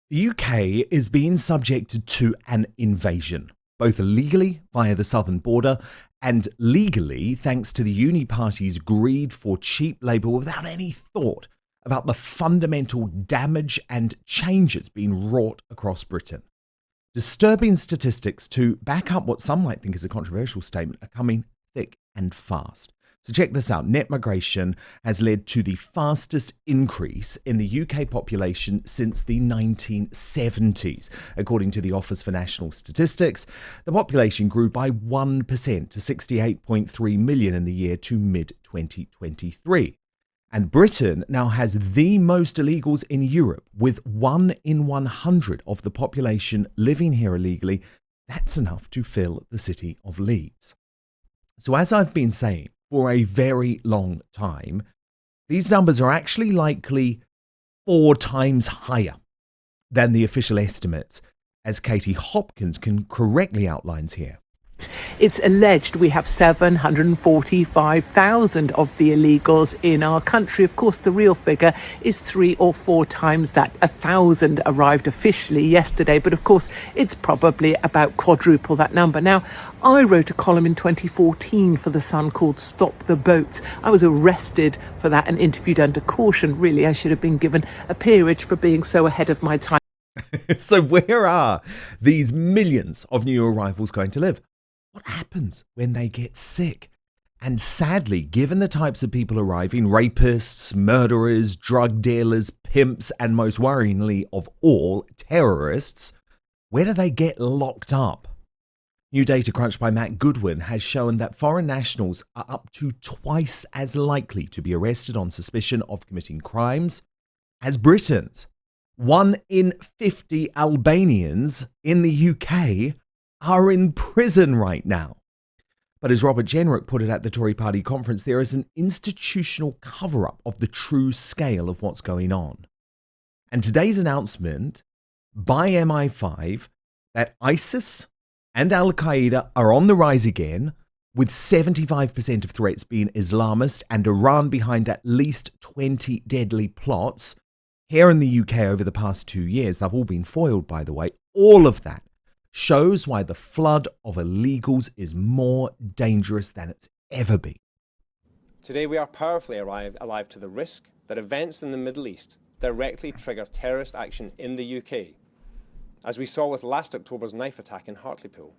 The UK is being subjected to an invasion, both illegally via the southern border and legally thanks to the Uni Party's greed for cheap labour without any thought about the fundamental damage and changes being wrought across Britain. Disturbing statistics to back up what some might think is a controversial statement are coming thick and fast. So check this out. Net migration has led to the fastest increase in the UK population since the 1970s. According to the Office for National Statistics, the population grew by 1% to 68.3 million in the year to mid-2023. And Britain now has the most illegals in Europe, with 1 in 100 of the population living here illegally. That's enough to fill the city of Leeds. So as I've been saying for a very long time, these numbers are actually likely 4 times higher than the official estimates, as Katie Hopkins correctly outlines here. It's alleged we have 745,000 of the illegals in our country. Of course, the real figure is 3 or 4 times that. 1,000 arrived officially yesterday, but of course, it's probably about quadruple that number. Now, I wrote a column in 2014 for The Sun called Stop the Boats. I was arrested for that and interviewed under caution. Really, I should have been given a peerage for being so ahead of my time. So where are these millions of new arrivals going to live? What happens when they get sick? And sadly, given the types of people arriving, rapists, murderers, drug dealers, pimps, and most worryingly of all, terrorists, where do they get locked up? New data crunched by Matt Goodwin has shown that foreign nationals are up to twice as likely to be arrested on suspicion of committing crimes as Britons. 1 in 50 Albanians in the UK are in prison right now. But as Robert Jenrick put it at the Tory party conference, there is an institutional cover-up of the true scale of what's going on. And today's announcement by MI5 that ISIS and Al-Qaeda are on the rise again, with 75% of threats being Islamist and Iran behind at least 20 deadly plots here in the UK over the past 2 years. They've all been foiled, by the way. All of that shows why the flood of illegals is more dangerous than it's ever been. Today we are powerfully alive to the risk that events in the Middle East directly trigger terrorist action in the UK, as we saw with last October's knife attack in Hartlepool.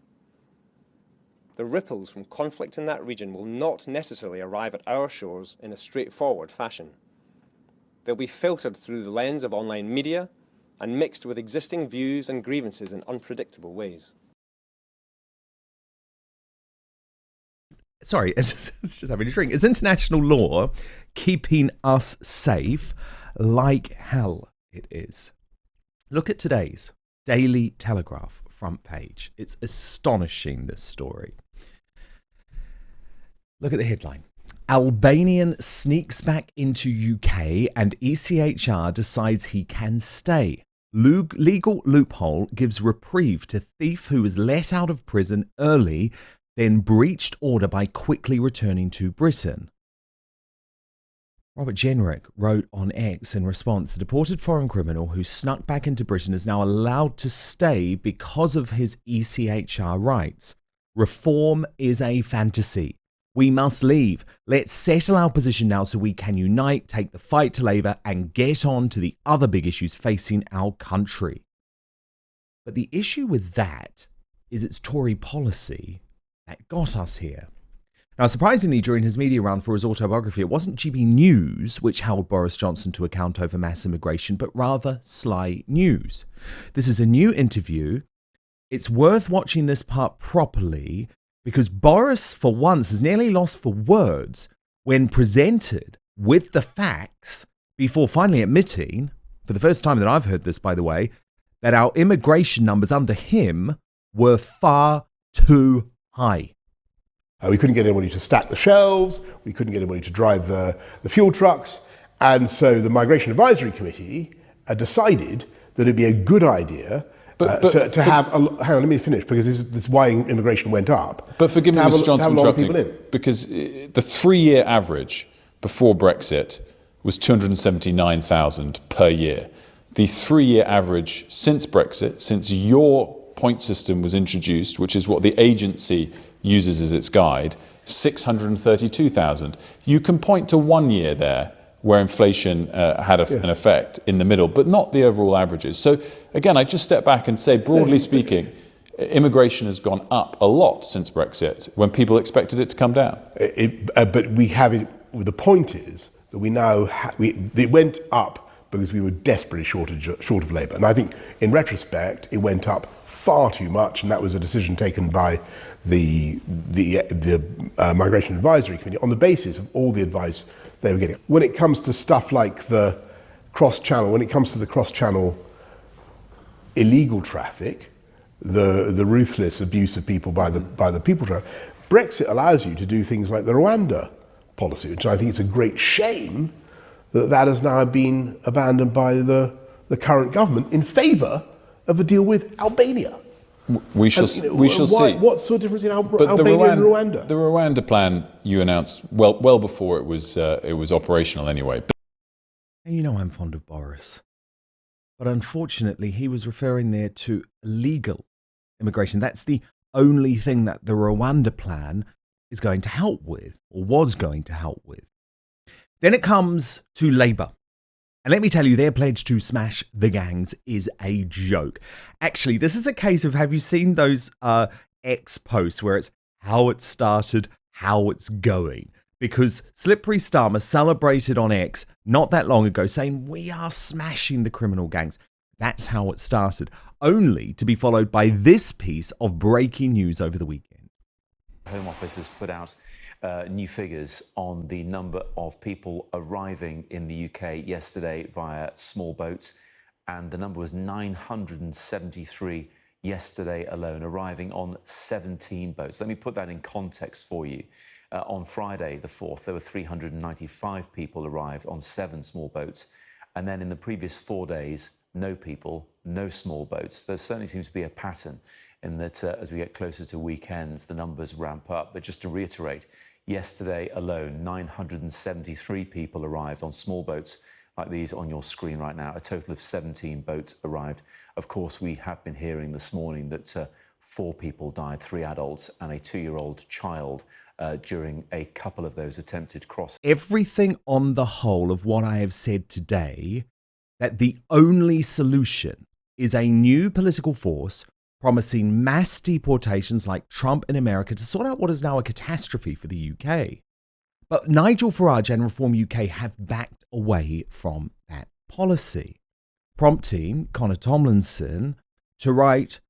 The ripples from conflict in that region will not necessarily arrive at our shores in a straightforward fashion. They'll be filtered through the lens of online media and mixed with existing views and grievances in unpredictable ways. Sorry, it's just having a drink. Is international law keeping us safe? Like hell it is. Look at today's Daily Telegraph front page. It's astonishing, this story. Look at the headline. Albanian sneaks back into UK and ECHR decides he can stay. Legal loophole gives reprieve to thief who was let out of prison early, then breached order by quickly returning to Britain. Robert Jenrick wrote on X in response, the deported foreign criminal who snuck back into Britain is now allowed to stay because of his ECHR rights. Reform is a fantasy. We must leave. Let's settle our position now so we can unite, take the fight to Labour and get on to the other big issues facing our country. But the issue with that is it's Tory policy that got us here. Now, surprisingly, during his media round for his autobiography, it wasn't GB News which held Boris Johnson to account over mass immigration, but rather Sly News. This is a new interview. It's worth watching this part properly, because Boris, for once, has nearly lost for words when presented with the facts before finally admitting, for the first time that I've heard this, by the way, that our immigration numbers under him were far too high. We couldn't get anybody to stack the shelves. We couldn't get anybody to drive the fuel trucks. And so the Migration Advisory Committee decided that it'd be a good idea to have, hang on, let me finish, because this is why immigration went up. But forgive me, Mr. Johnson, interrupting, because the 3-year average before Brexit was 279,000 per year. the 3-year average since Brexit, since your point system was introduced, which is what the agency uses as its guide, 632,000. You can point to 1 year there where inflation had an effect in the middle, but not the overall averages. So again, I just step back and say, broadly speaking, immigration has gone up a lot since Brexit when people expected it to come down. But we have it, the point is that we now, it went up because we were desperately short of labour. And I think in retrospect, it went up far too much, and that was a decision taken by the Migration Advisory Committee on the basis of all the advice they were getting. When it comes to stuff like the cross-channel, illegal traffic, the ruthless abuse of people by the people traffic, Brexit allows you to do things like the Rwanda policy, which I think is a great shame that has now been abandoned by the current government in favour of a deal with Albania. We shall see. What's the difference in Albania and Rwanda? The Rwanda plan you announced well before it was operational anyway. You know I'm fond of Boris, but unfortunately he was referring there to illegal immigration. That's the only thing that the Rwanda plan is going to help with, or was going to help with. Then it comes to Labour. And let me tell you, their pledge to smash the gangs is a joke. Actually, this is a case of, have you seen those X posts where it's how it started, how it's going? Because Slippery Starmer celebrated on X not that long ago saying, we are smashing the criminal gangs. That's how it started, only to be followed by this piece of breaking news over the weekend. Home Office has put out new figures on the number of people arriving in the UK yesterday via small boats, and the number was 973 yesterday alone, arriving on 17 boats. Let me put that in context for you. On Friday the 4th, there were 395 people arrived on 7 small boats, and then in the previous 4 days, no people, no small boats. There certainly seems to be a pattern in that as we get closer to weekends, the numbers ramp up. But just to reiterate, yesterday alone, 973 people arrived on small boats like these on your screen right now. A total of 17 boats arrived. Of course, we have been hearing this morning that 4 people died, 3 adults and a 2-year-old child during a couple of those attempted crossings. Everything on the whole of what I have said today, that the only solution is a new political force promising mass deportations like Trump in America to sort out what is now a catastrophe for the UK. But Nigel Farage and Reform UK have backed away from that policy, prompting Connor Tomlinson to write,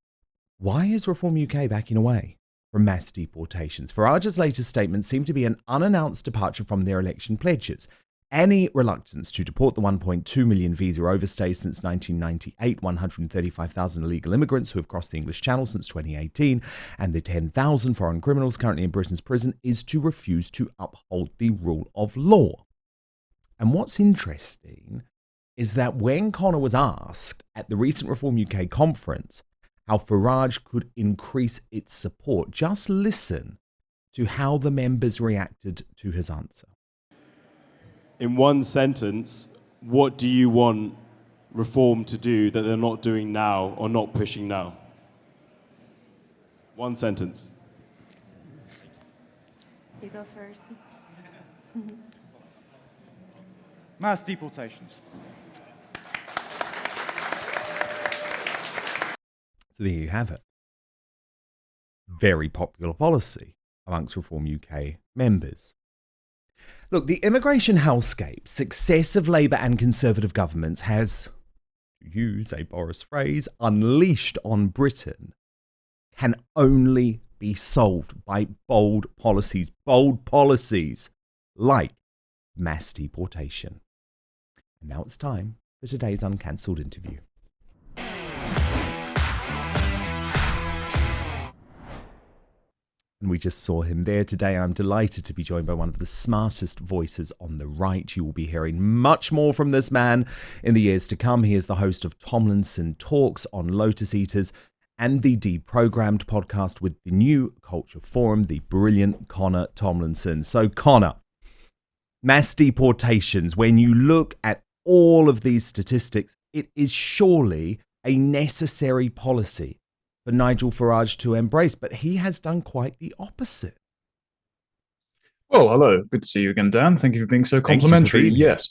why is Reform UK backing away from mass deportations? Farage's latest statement seemed to be an unannounced departure from their election pledges. Any reluctance to deport the 1.2 million visa overstays since 1998, 135,000 illegal immigrants who have crossed the English Channel since 2018, and the 10,000 foreign criminals currently in Britain's prison is to refuse to uphold the rule of law. And what's interesting is that when Connor was asked at the recent Reform UK conference how Farage could increase its support, just listen to how the members reacted to his answer. In one sentence, what do you want Reform to do that they're not doing now or not pushing now? One sentence. You go first. Mass deportations. So there you have it. Very popular policy amongst Reform UK members. Look, the immigration hellscape, success of Labour and Conservative governments has, to use a Boris phrase, unleashed on Britain, can only be solved by bold policies like mass deportation. And now it's time for today's uncancelled interview. And we just saw him there today. I'm delighted to be joined by one of the smartest voices on the right. You will be hearing much more from this man in the years to come. He is the host of Tomlinson Talks on Lotus Eaters and the Deprogrammed podcast with the New Culture Forum, the brilliant Connor Tomlinson. So Connor, mass deportations, when you look at all of these statistics, it is surely a necessary policy for Nigel Farage to embrace, but he has done quite the opposite. Well, hello. Good to see you again, Dan. Thank you for being so Thank you for complimentary. being here. Yes.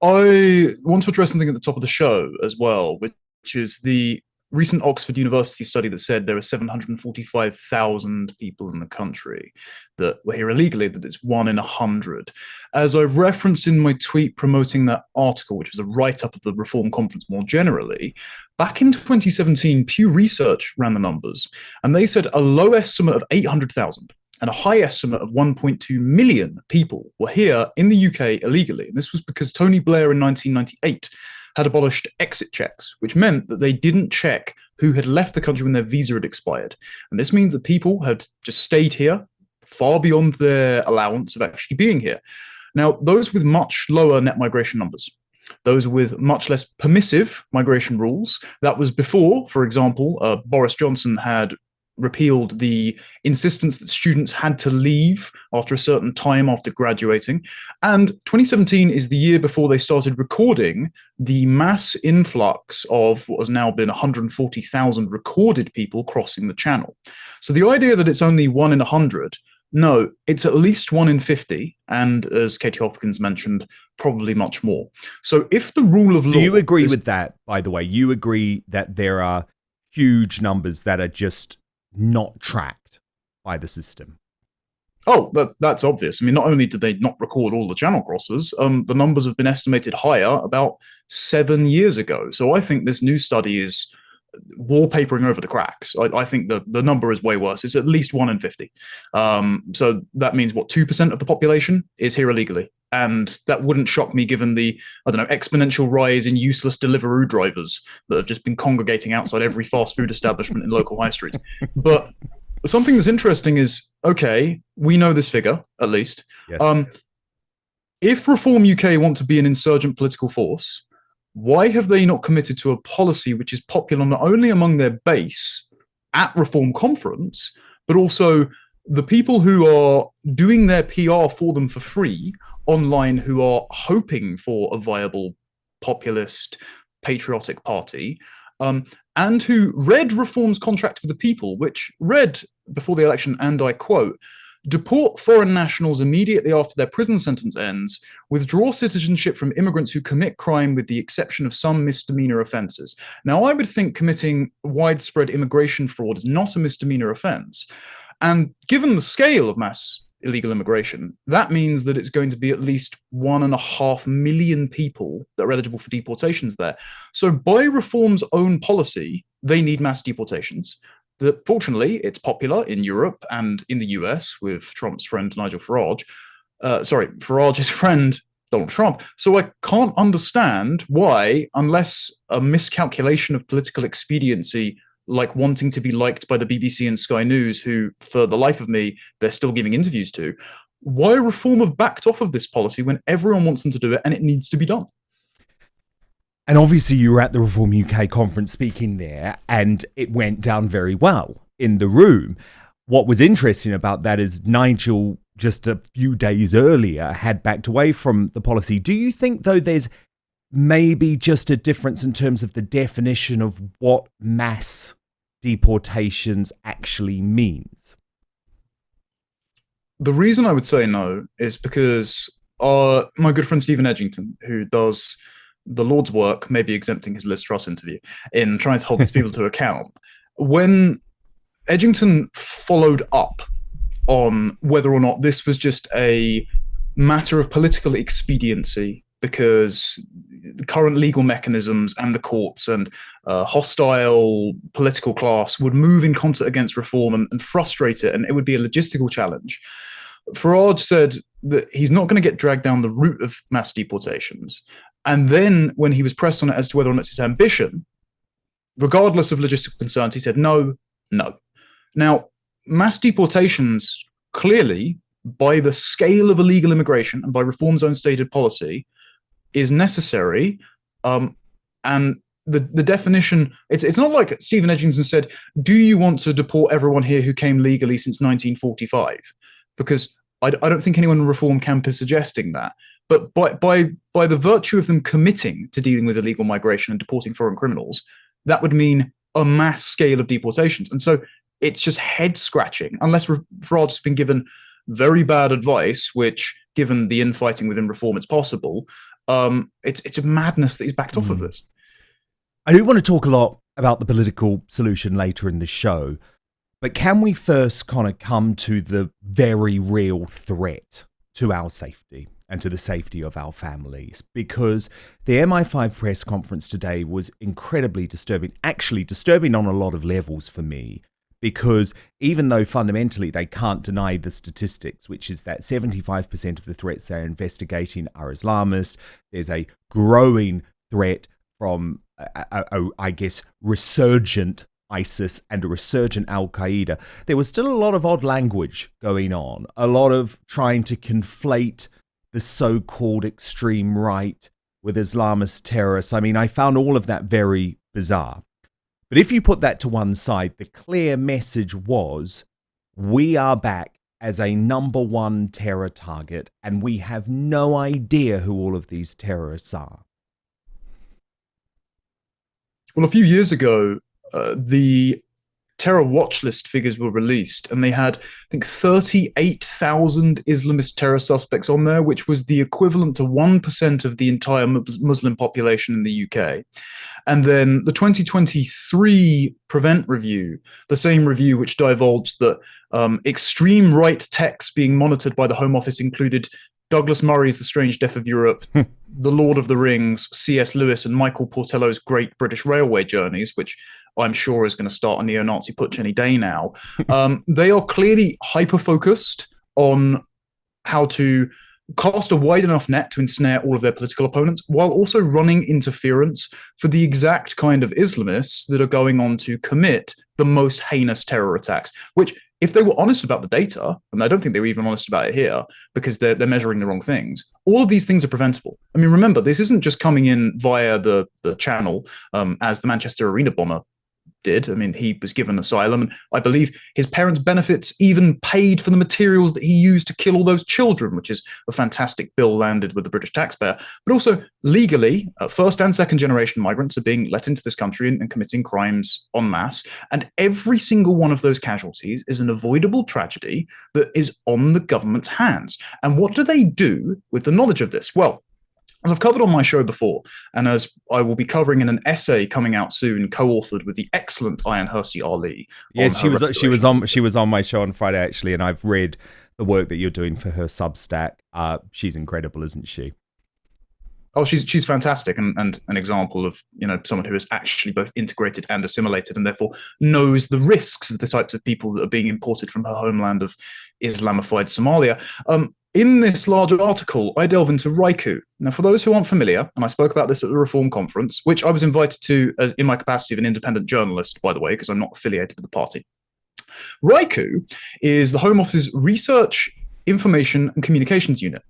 I want to address something at the top of the show as well, which is the recent Oxford University study that said there are 745,000 people in the country that were here illegally, that it's 1 in 100. As I referenced in my tweet promoting that article, which was a write-up of the Reform Conference more generally, back in 2017, Pew Research ran the numbers, and they said a low estimate of 800,000 and a high estimate of 1.2 million people were here in the UK illegally. And this was because Tony Blair in 1998 had abolished exit checks, which meant that they didn't check who had left the country when their visa had expired. And this means that people had just stayed here far beyond their allowance of actually being here. Now, those with much lower net migration numbers, those with much less permissive migration rules, that was before, for example, Boris Johnson had repealed the insistence that students had to leave after a certain time after graduating. And 2017 is the year before they started recording the mass influx of what has now been 140,000 recorded people crossing the channel. So the idea that it's only 1 in 100, no, it's at least 1 in 50. And as Katie Hopkins mentioned, probably much more. So if the rule of law... Do you agree with that, by the way? You agree that there are huge numbers that are just not tracked by the system? Oh, that's obvious. I mean, not only did they not record all the channel crosses, the numbers have been estimated higher about 7 years ago. So I think this new study is wallpapering over the cracks. I think the number is way worse. It's at least 1 in 50. So that means, what, 2% of the population is here illegally? And that wouldn't shock me given the, I don't know, exponential rise in useless Deliveroo drivers that have just been congregating outside every fast food establishment in local high streets. But something that's interesting is, okay, we know this figure, at least. Yes. If Reform UK want to be an insurgent political force, why have they not committed to a policy which is popular not only among their base at Reform Conference, but also the people who are doing their PR for them for free online, who are hoping for a viable populist patriotic party, and who read Reform's contract with the people, which read before the election, and I quote, "Deport foreign nationals immediately after their prison sentence ends, withdraw citizenship from immigrants who commit crime with the exception of some misdemeanor offences." Now, I would think committing widespread immigration fraud is not a misdemeanor offence. And given the scale of mass illegal immigration, that means that it's going to be at least 1.5 million people that are eligible for deportations there. So by Reform's own policy, they need mass deportations. Fortunately, it's popular in Europe and in the US with Trump's friend Nigel Farage. Farage's friend Donald Trump. So I can't understand why, unless a miscalculation of political expediency, like wanting to be liked by the BBC and Sky News, who, for the life of me, they're still giving interviews to, why Reform have backed off of this policy when everyone wants them to do it and it needs to be done? And obviously you were at the Reform UK conference speaking there, and it went down very well in the room. What was interesting about that is Nigel, just a few days earlier, had backed away from the policy. Do you think, though, there's maybe just a difference in terms of the definition of what mass deportations actually means? The reason I would say no is because my good friend Stephen Edgington, who does the Lord's work, maybe exempting his Liz Truss interview, in trying to hold these people to account, when Edgington followed up on whether or not this was just a matter of political expediency because the current legal mechanisms and the courts and hostile political class would move in concert against Reform and frustrate it, and it would be a logistical challenge. Farage said that he's not going to get dragged down the route of mass deportations. And then when he was pressed on it as to whether or not it's his ambition, regardless of logistical concerns, he said no. Now, mass deportations, clearly, by the scale of illegal immigration and by Reform's own stated policy, is necessary. And the definition, it's not like Stephen Edgington said, do you want to deport everyone here who came legally since 1945? Because I don't think anyone in Reform camp is suggesting that. But by the virtue of them committing to dealing with illegal migration and deporting foreign criminals, that would mean a mass scale of deportations. And so it's just head scratching, unless Farage has been given very bad advice, which, given the infighting within Reform, it's possible. It's a madness that he's backed off of this. I do want to talk a lot about the political solution later in the show, but can we first kind of come to the very real threat to our safety and to the safety of our families? Because the MI5 press conference today was incredibly disturbing, actually disturbing on a lot of levels for me, because even though fundamentally they can't deny the statistics, which is that 75% of the threats they're investigating are Islamist, there's a growing threat from, I guess, resurgent ISIS and a resurgent Al-Qaeda, there was still a lot of odd language going on, a lot of trying to conflate the so-called extreme right with Islamist terrorists. I mean, I found all of that very bizarre. But if you put that to one side, the clear message was, we are back as a number one terror target, and we have no idea who all of these terrorists are. Well, a few years ago, the terror watch list figures were released, and they had, I think, 38,000 Islamist terror suspects on there, which was the equivalent to 1% of the entire Muslim population in the UK. And then the 2023 Prevent review, the same review which divulged that extreme right texts being monitored by the Home Office included Douglas Murray's The Strange Death of Europe, The Lord of the Rings, C.S. Lewis, and Michael Portello's Great British Railway Journeys, which I'm sure is going to start a neo-Nazi putsch any day now. They are clearly hyper-focused on how to cast a wide enough net to ensnare all of their political opponents, while also running interference for the exact kind of Islamists that are going on to commit the most heinous terror attacks, which, if they were honest about the data, and I don't think they were even honest about it here, because they're measuring the wrong things, all of these things are preventable. I mean, remember, this isn't just coming in via the channel, as the Manchester Arena bomber did. I mean, he was given asylum, and I believe his parents' benefits even paid for the materials that he used to kill all those children, which is a fantastic bill landed with the British taxpayer. But also, legally, first and second generation migrants are being let into this country and committing crimes en masse. And every single one of those casualties is an avoidable tragedy that is on the government's hands. And what do they do with the knowledge of this? Well, as I've covered on my show before, and as I will be covering in an essay coming out soon, co-authored with the excellent Ayaan Hirsi Ali. Yes, she was on my show on Friday actually, and I've read the work that you're doing for her Substack. She's incredible, isn't she? Oh, she's fantastic, and an example of, someone who has actually both integrated and assimilated, and therefore knows the risks of the types of people that are being imported from her homeland of Islamified Somalia. In this larger article, I delve into Raiku. Now, for those who aren't familiar, and I spoke about this at the Reform Conference, which I was invited to as in my capacity of an independent journalist, by the way, because I'm not affiliated with the party. Raiku is the Home Office's Research, Information and Communications Unit.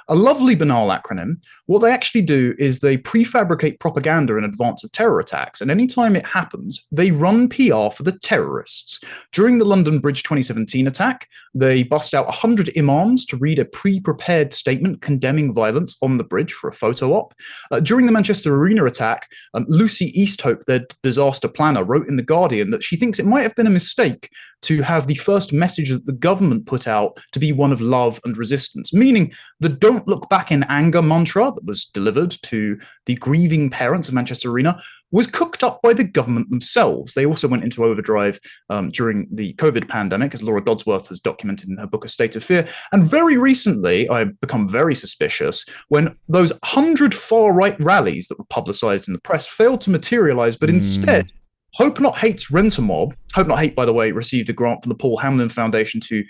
A lovely banal acronym. What they actually do is they prefabricate propaganda in advance of terror attacks, and anytime it happens, they run PR for the terrorists. During the London Bridge 2017 attack, they bust out 100 imams to read a pre-prepared statement condemning violence on the bridge for a photo op. During the Manchester Arena attack, Lucy Easthope, their disaster planner, wrote in The Guardian that she thinks it might have been a mistake to have the first message that the government put out to be one of love and resistance, meaning the "don't look back in anger" mantra that was delivered to the grieving parents of Manchester Arena was cooked up by the government themselves. They also went into overdrive during the COVID pandemic, as Laura Dodsworth has documented in her book A State of Fear. And very recently, I've become very suspicious when those 100 far-right rallies that were publicized in the press failed to materialize, but instead, Hope Not Hate's Rent-A-Mob, Hope Not Hate, by the way, received a grant from the Paul Hamlin Foundation to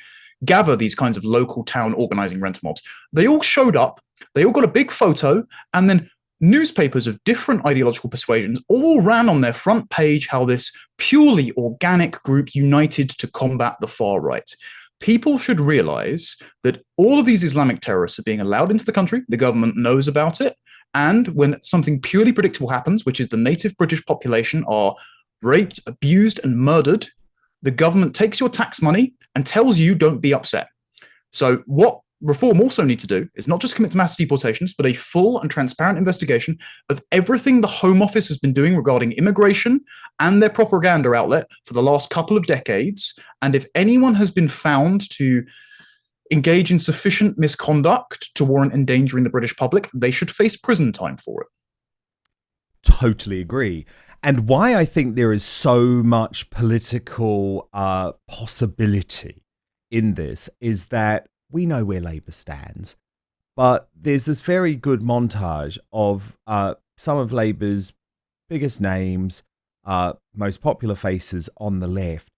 gather these kinds of local town organizing rent-a-mobs. They all showed up, they all got a big photo, and then newspapers of different ideological persuasions all ran on their front page how this purely organic group united to combat the far right. People should realize that all of these Islamic terrorists are being allowed into the country, the government knows about it, and when something purely predictable happens, which is the native British population are raped, abused, and murdered, the government takes your tax money and tells you don't be upset. So what Reform also need to do is not just commit to mass deportations, but a full and transparent investigation of everything the Home Office has been doing regarding immigration and their propaganda outlet for the last couple of decades. And if anyone has been found to engage in sufficient misconduct to warrant endangering the British public, they should face prison time for it. Totally agree. And why I think there is so much political possibility in this is that we know where Labour stands, but there's this very good montage of some of Labour's biggest names, most popular faces on the left,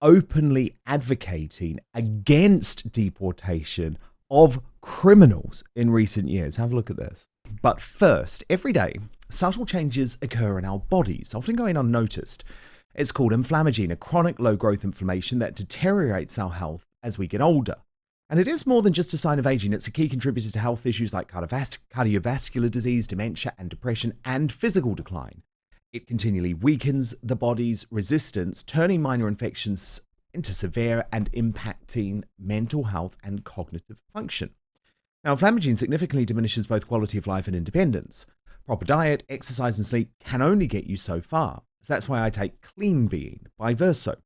openly advocating against deportation of criminals in recent years. Have a look at this. But first, every day, subtle changes occur in our bodies, often going unnoticed. It's called inflammagene, a chronic low-growth inflammation that deteriorates our health as we get older. And it is more than just a sign of aging. It's a key contributor to health issues like cardiovascular disease, dementia, and depression, and physical decline. It continually weakens the body's resistance, turning minor infections into severe and impacting mental health and cognitive function. Now, inflammagene significantly diminishes both quality of life and independence. Proper diet, exercise, and sleep can only get you so far. So that's why I take Clean Being by Verso.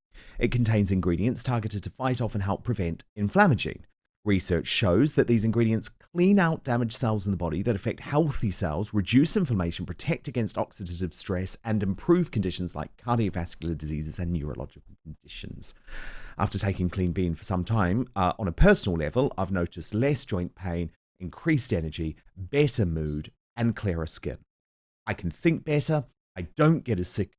It contains ingredients targeted to fight off and help prevent inflammagene. Research shows that these ingredients clean out damaged cells in the body that affect healthy cells, reduce inflammation, protect against oxidative stress, and improve conditions like cardiovascular diseases and neurological conditions. After taking Clean Bean for some time, on a personal level, I've noticed less joint pain, increased energy, better mood, and clearer skin. I can think better, I don't get as sick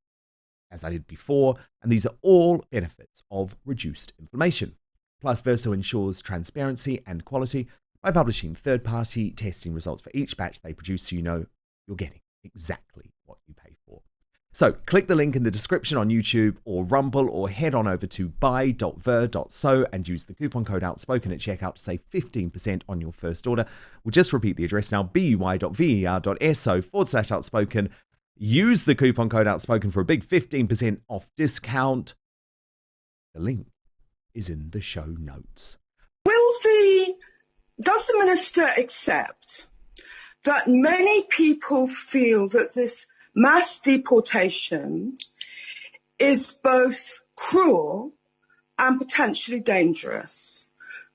as I did before, and these are all benefits of reduced inflammation. Plus, Verso ensures transparency and quality by publishing third-party testing results for each batch they produce, so you know you're getting exactly what you pay for. So click the link in the description on YouTube or Rumble, or head on over to buy.ver.so and use the coupon code Outspoken at checkout to save 15% on your first order. We'll just repeat the address now, buy.ver.so/Outspoken. Use the coupon code Outspoken for a big 15% off discount. The link is in the show notes. Does the minister accept that many people feel that this mass deportation is both cruel and potentially dangerous?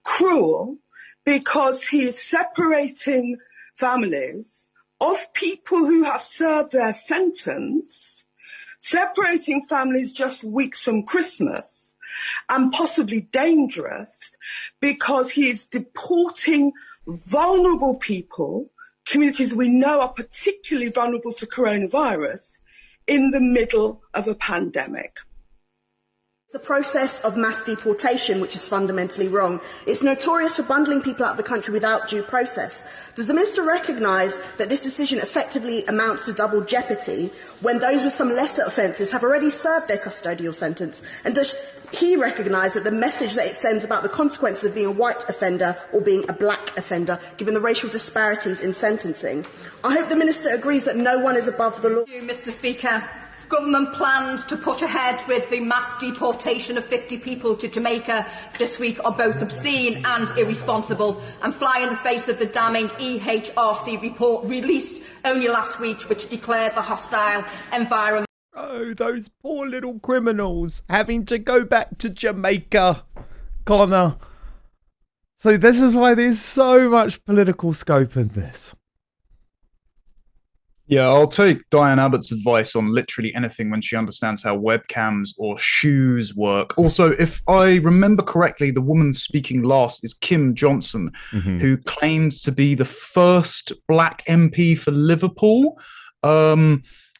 Cruel because he is separating families of people who have served their sentence, separating families just weeks from Christmas, and possibly dangerous because he is deporting vulnerable people, communities we know are particularly vulnerable to coronavirus, in the middle of a pandemic. The process of mass deportation, which is fundamentally wrong, it's notorious for bundling people out of the country without due process. Does the minister recognise that this decision effectively amounts to double jeopardy when those with some lesser offences have already served their custodial sentence? And does he recognise that the message that it sends about the consequences of being a white offender or being a black offender, given the racial disparities in sentencing? I hope the minister agrees that no one is above the law. Thank you, Mr. Speaker. Government plans to push ahead with the mass deportation of 50 people to Jamaica this week are both obscene and irresponsible and fly in the face of the damning EHRC report released only last week, which declared the hostile environment. Oh, those poor little criminals having to go back to Jamaica, Connor. So this is why there's so much political scope in this. Yeah, I'll take Diane Abbott's advice on literally anything when she understands how webcams or shoes work. Also, if I remember correctly, the woman speaking last is Kim Johnson, who claims to be the first black MP for Liverpool.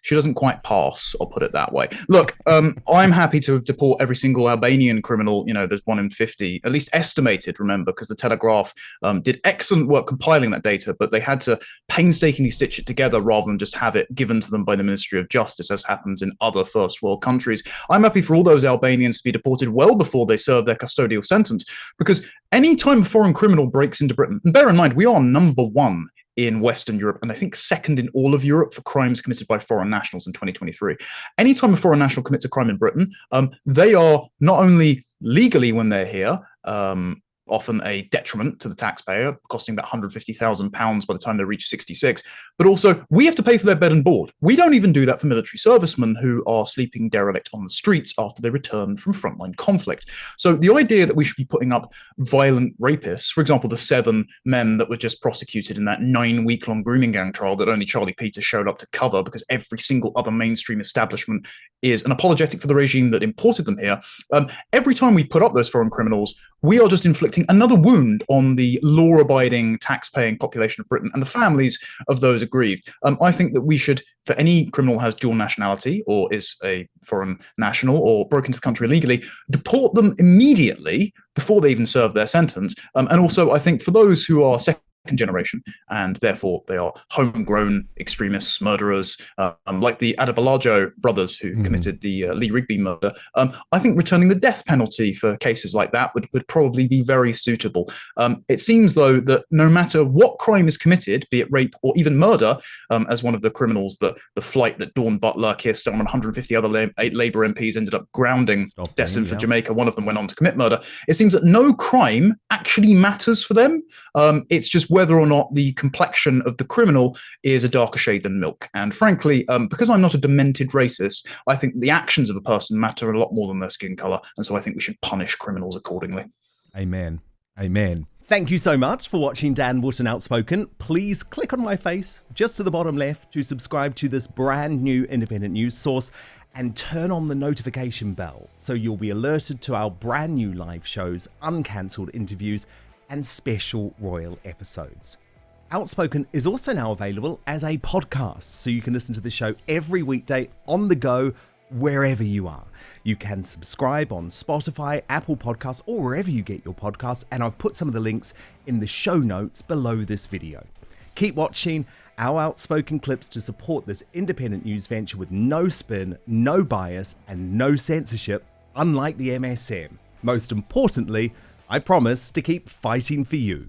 She doesn't quite pass, I'll put it that way. Look, I'm happy to deport every single Albanian criminal. You know, there's 1 in 50, at least estimated, remember, because the Telegraph did excellent work compiling that data, but they had to painstakingly stitch it together rather than just have it given to them by the Ministry of Justice, as happens in other first world countries. I'm happy for all those Albanians to be deported well before they serve their custodial sentence, because any time a foreign criminal breaks into Britain, and bear in mind, we are number 1 in Western Europe, and I think second in all of Europe for crimes committed by foreign nationals in 2023. Anytime a foreign national commits a crime in Britain, they are not only legally, when they're here, often a detriment to the taxpayer, costing about £150,000 by the time they reach 66. But also, we have to pay for their bed and board. We don't even do that for military servicemen who are sleeping derelict on the streets after they return from frontline conflict. So the idea that we should be putting up violent rapists, for example, the 7 men that were just prosecuted in that 9-week-long grooming gang trial that only Charlie Peters showed up to cover because every single other mainstream establishment is an apologetic for the regime that imported them here. Every time we put up those foreign criminals, we are just inflicting another wound on the law-abiding, tax-paying population of Britain and the families of those aggrieved. I think that we should, for any criminal who has dual nationality or is a foreign national or broke into the country illegally, deport them immediately before they even serve their sentence. And also, I think for those who are second generation, and therefore they are homegrown extremists, murderers, like the Adebolajo brothers who committed the Lee Rigby murder. I think returning the death penalty for cases like that would probably be very suitable. It seems, though, that no matter what crime is committed, be it rape or even murder, as one of the criminals, the flight that Dawn Butler, Keir Starmer, and 150 other Labour MPs ended up grounding, destined for Jamaica. One of them went on to commit murder. It seems that no crime actually matters for them. It's just whether or not the complexion of the criminal is a darker shade than milk. And frankly, because I'm not a demented racist, I think the actions of a person matter a lot more than their skin colour. And so I think we should punish criminals accordingly. Amen. Amen. Thank you so much for watching Dan Wootton Outspoken. Please click on my face just to the bottom left to subscribe to this brand new independent news source and turn on the notification bell so you'll be alerted to our brand new live shows, uncancelled interviews, and special royal episodes. Outspoken is also now available as a podcast, so you can listen to the show every weekday on the go, wherever you are. You can subscribe on Spotify, Apple Podcasts, or wherever you get your podcasts, and I've put some of the links in the show notes below this video. Keep watching our Outspoken clips to support this independent news venture with no spin, no bias, and no censorship, unlike the MSM. Most importantly, I promise to keep fighting for you.